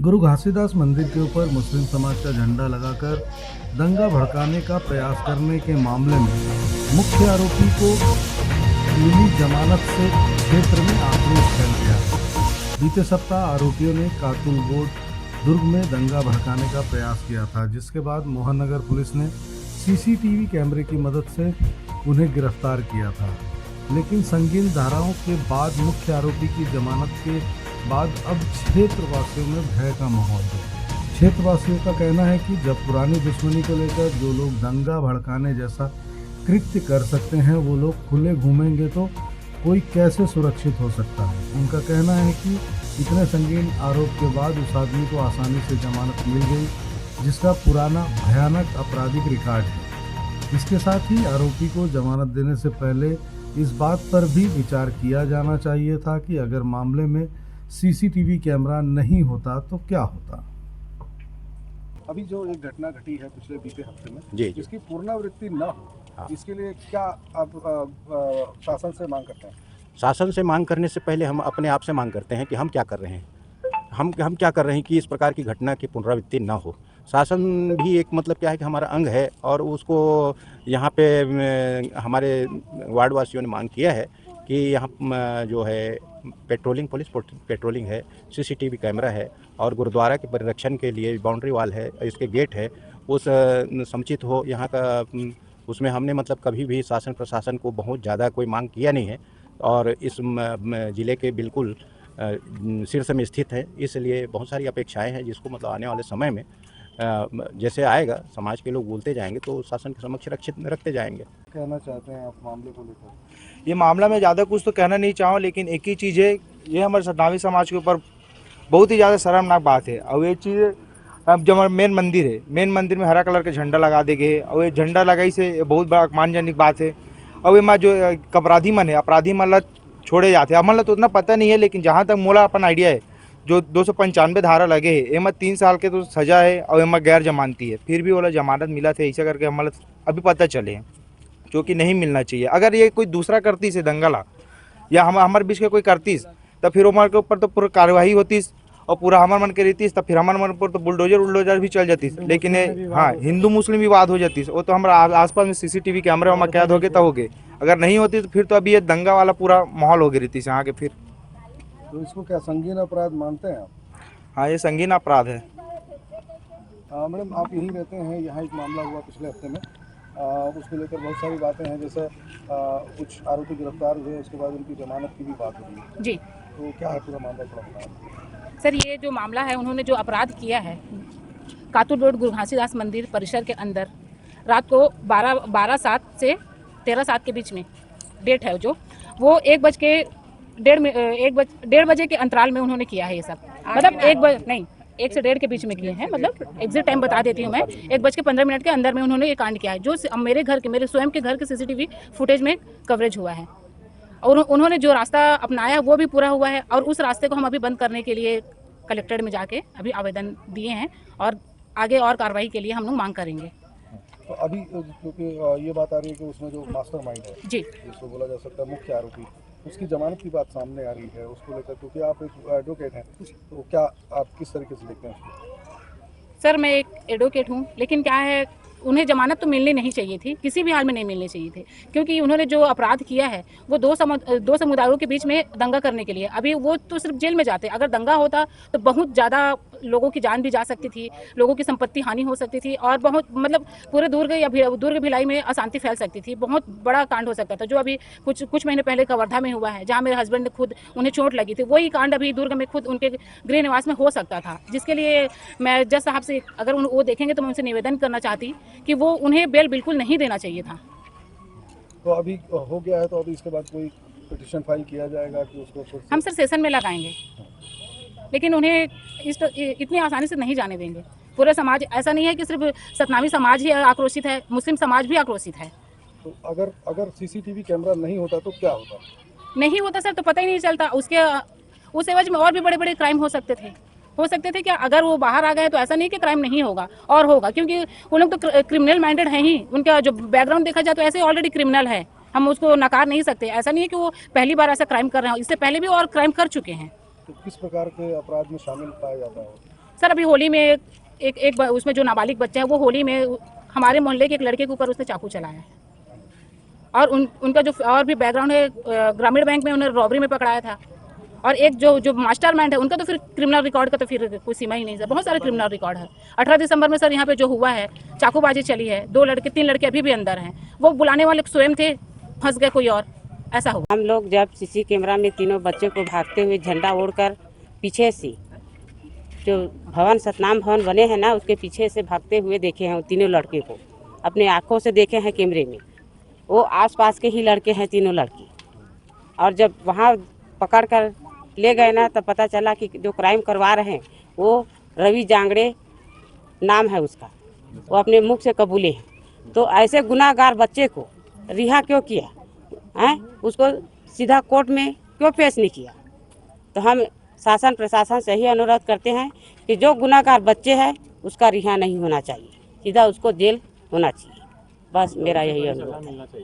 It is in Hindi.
गुरु घासीदास मंदिर के ऊपर मुस्लिम समाज का झंडा लगाकर दंगा भड़काने का प्रयास करने के मामले में मुख्य आरोपी को मिली जमानत से क्षेत्र में आक्रोश फैल गया। बीते सप्ताह आरोपियों ने कातुल बोर्ड दुर्ग में दंगा भड़काने का प्रयास किया था, जिसके बाद मोहन नगर पुलिस ने सीसीटीवी कैमरे की मदद से उन्हें गिरफ्तार किया था। लेकिन संगीन धाराओं के बाद मुख्य आरोपी की जमानत के बाद अब क्षेत्रवासियों में भय का माहौल है। क्षेत्रवासियों का कहना है कि जब पुरानी दुश्मनी को लेकर जो लोग दंगा भड़काने जैसा कृत्य कर सकते हैं वो लोग खुले घूमेंगे तो कोई कैसे सुरक्षित हो सकता है। उनका कहना है कि इतने संगीन आरोप के बाद उस आदमी को आसानी से जमानत मिल गई, जिसका पुराना भयानक आपराधिक रिकॉर्ड है। इसके साथ ही आरोपी को जमानत देने से पहले इस बात पर भी विचार किया जाना चाहिए था कि अगर मामले में सीसीटीवी कैमरा नहीं होता तो क्या होता। अभी जो एक घटना घटी है पिछले बीते हफ्ते में जी इसकी पुनरावृत्ति न हो, हाँ। इसके लिए क्या आप शासन से मांग करते हैं? शासन से मांग करने से पहले हम अपने आप से मांग करते हैं कि हम क्या कर रहे हैं, हम क्या कर रहे हैं कि इस प्रकार की घटना की पुनरावृत्ति ना हो। शासन भी एक मतलब क्या है कि हमारा अंग है और उसको यहाँ पे हमारे वार्ड वासियों ने मांग किया है कि यहाँ जो है पेट्रोलिंग, पुलिस पेट्रोलिंग है, सीसीटीवी कैमरा है और गुरुद्वारा के परिरक्षण के लिए बाउंड्री वाल है, इसके गेट है, उस समुचित हो यहाँ का। उसमें हमने मतलब कभी भी शासन प्रशासन को बहुत ज़्यादा कोई मांग किया नहीं है और इस ज़िले के बिल्कुल शीर्ष में स्थित है, इसलिए बहुत सारी अपेक्षाएं हैं जिसको मतलब आने वाले समय में जैसे आएगा समाज के लोग बोलते जाएंगे तो शासन के समक्ष रखते जाएंगे। कहना चाहते हैं आप मामले को लेकर? ये मामला में ज़्यादा कुछ तो कहना नहीं चाहूँ, लेकिन एक ही चीज़ है, ये हमारे सतनामी समाज के ऊपर बहुत ही ज़्यादा शर्मनाक बात है। और ये चीज़ अब जब हमारा मेन मंदिर है, मेन मंदिर में हरा कलर का झंडा लगा दे गए और ये झंडा लगाई से बहुत बड़ा अपमानजनक बात है। और ये जो अपराधी मन है, अपराधी मन छोड़े जाते हैं। हमला तो उतना पता नहीं है, लेकिन जहाँ तक मोला अपन आइडिया है, जो 295 धारा लगे है, एमा 3 साल के तो सजा है और एमा गैर जमानती है, फिर भी वाला जमानत मिला थे, ऐसा करके हमारा अभी पता चले हैं, जो कि नहीं मिलना चाहिए। अगर ये कोई दूसरा करतीस है दंगला या हमारे बीच के कोई करतीस, तो फिर हमारे के ऊपर तो पूरा कार्यवाही होतीस और पूरा हमारे मन के रहतीस, तो फिर हमारे मन पर तो बुलडोजर भी चल जातीस। लेकिन हाँ, हिंदू मुस्लिम विवाद हो जातीस, वो तो हमारा आसपास में सीसीटीवी कैमरा में कैद हो गए तो हो गए। अगर नहीं होती तो फिर तो अभी ये दंगा वाला पूरा माहौल हो गई रहती यहाँ के। फिर तो इसको क्या संगीन अपराध मानते हैं आप? हाँ, ये संगीन अपराध है। मैडम, आप यहीं रहते हैं, यहाँ एक मामला हुआ पिछले हफ्ते में, उसको लेकर बहुत सारी बातें हैं, जैसे कुछ आरोपी गिरफ्तार हुए, उसके बाद उनकी जमानत की भी बात हो रही है। जी तो क्या है पूरा मामला, थोड़ा बताएं। सर, ये जो मामला है, उन्होंने जो अपराध किया है कातुल रोड गुरु घासीदास मंदिर परिसर के अंदर रात को 12:07 से 13:07 के बीच में डेट है जो वो 1:01 बजे के अंतराल में उन्होंने किया है ये सब। मतलब 1 से 1:30 के बीच में किए हैं। मतलब एग्जैक्ट टाइम बता देती हूँ मैं, 1:15 के अंदर में उन्होंने ये कांड किया है, जो मेरे स्वयं के घर के सीसीटीवी फुटेज में कवरेज हुआ है। और उन्होंने जो रास्ता अपनाया वो भी पूरा हुआ है और उस रास्ते को हम अभी बंद करने के लिए कलेक्ट्रेट में जाके अभी आवेदन दिए हैं और आगे और कार्रवाई के लिए हम लोग मांग करेंगे। तो अभी क्योंकि ये बात आ रही है कि उसमें जो मास्टरमाइंड है, जी, जिसको बोला जा सकता है मुख्य आरोपी, उसकी जमानत की बात सामने आ रही है, उसको लेकर, क्योंकि आप एक एडवोकेट हैं, तो क्या आप किस तरीके से देखते हैं उसको? सर, मैं एक एडवोकेट हूँ, लेकिन क्या है, उन्हें जमानत तो मिलनी नहीं चाहिए थी, किसी भी हाल में नहीं मिलनी चाहिए थी, क्योंकि उन्होंने जो अपराध किया है वो दो समुदायों के बीच में दंगा करने के लिए। अभी वो तो सिर्फ जेल में जाते, अगर दंगा होता तो बहुत ज़्यादा लोगों की जान भी जा सकती थी, लोगों की संपत्ति हानि हो सकती थी और बहुत मतलब पूरे दुर्ग भिलाई में अशांति फैल सकती थी, बहुत बड़ा कांड हो सकता था। जो अभी कुछ महीने पहले कवर्धा में हुआ है, जहाँ मेरे हस्बैंड ने खुद उन्हें चोट लगी थी, वही कांड अभी दुर्ग में खुद उनके गृह निवास में हो सकता था। जिसके लिए मैं जज साहब से, अगर वो देखेंगे तो मैं उनसे निवेदन करना चाहती कि वो उन्हें बेल बिल्कुल नहीं देना चाहिए था। तो अभी हो गया है, तो अभी इसके बाद कोई पिटीशन फाइल किया जाएगा कि उसको हम सर सेशन में लगाएंगे, लेकिन उन्हें इतनी आसानी से नहीं जाने देंगे। पूरा समाज, ऐसा नहीं है कि सिर्फ सतनामी समाज ही आक्रोशित है, मुस्लिम समाज भी आक्रोशित है। तो अगर सीसीटीवी कैमरा नहीं होता तो क्या होता? नहीं होता सर तो पता ही नहीं चलता। उस एवज में और भी बड़े बड़े क्राइम हो सकते थे क्या? अगर वो बाहर आ गए तो ऐसा नहीं कि क्राइम नहीं होगा, और होगा, क्योंकि वो लोग तो क्रिमिनल माइंडेड हैं ही। उनका जो बैकग्राउंड देखा जाए तो ऐसे ऑलरेडी क्रिमिनल है, हम उसको नकार नहीं सकते। ऐसा नहीं है कि वो पहली बार ऐसा क्राइम कर रहे हैं, इससे पहले भी और क्राइम कर चुके हैं। तो किस प्रकार के अपराध में शामिल पाया जाता है? सर अभी होली में उसमें जो नाबालिग बच्चा है वो होली में हमारे मोहल्ले के एक लड़के के ऊपर उसने चाकू चलाया है। और उनका जो और भी बैकग्राउंड है, ग्रामीण बैंक में उन्हें रॉबरी में पकड़ाया था। और एक जो मास्टरमाइंड है उनका तो फिर क्रिमिनल रिकॉर्ड का तो फिर कोई सीमा ही नहीं सर, बहुत सारे क्रिमिनल रिकॉर्ड है। 18 दिसंबर में सर यहाँ पे जो हुआ है, चाकूबाजी चली है, 3 लड़के अभी भी अंदर हैं। वो बुलाने वाले स्वयं थे, फंस गए कोई और, ऐसा हुआ। हम लोग जब सीसी कैमरा में तीनों बच्चों को भागते हुए झंडा ओढ़कर पीछे से जो भवन सतनाम भवन बने हैं ना, उसके पीछे से भागते हुए देखे हैं तीनों लड़के को, अपने आँखों से देखे हैं कैमरे में। वो आसपास के ही लड़के हैं तीनों लड़के। और जब वहाँ पकड़ कर ले गए ना, तब पता चला कि जो क्राइम करवा रहे हैं वो रवि जांगड़े नाम है उसका, वो अपने मुख से कबूले हैं। तो ऐसे गुनाहगार बच्चे को रिहा क्यों किया है, उसको सीधा कोर्ट में क्यों पेश नहीं किया? तो हम शासन प्रशासन से ही अनुरोध करते हैं कि जो गुनाहगार बच्चे हैं उसका रिहा नहीं होना चाहिए, सीधा उसको जेल होना चाहिए। बस मेरा यही अनुरोध है।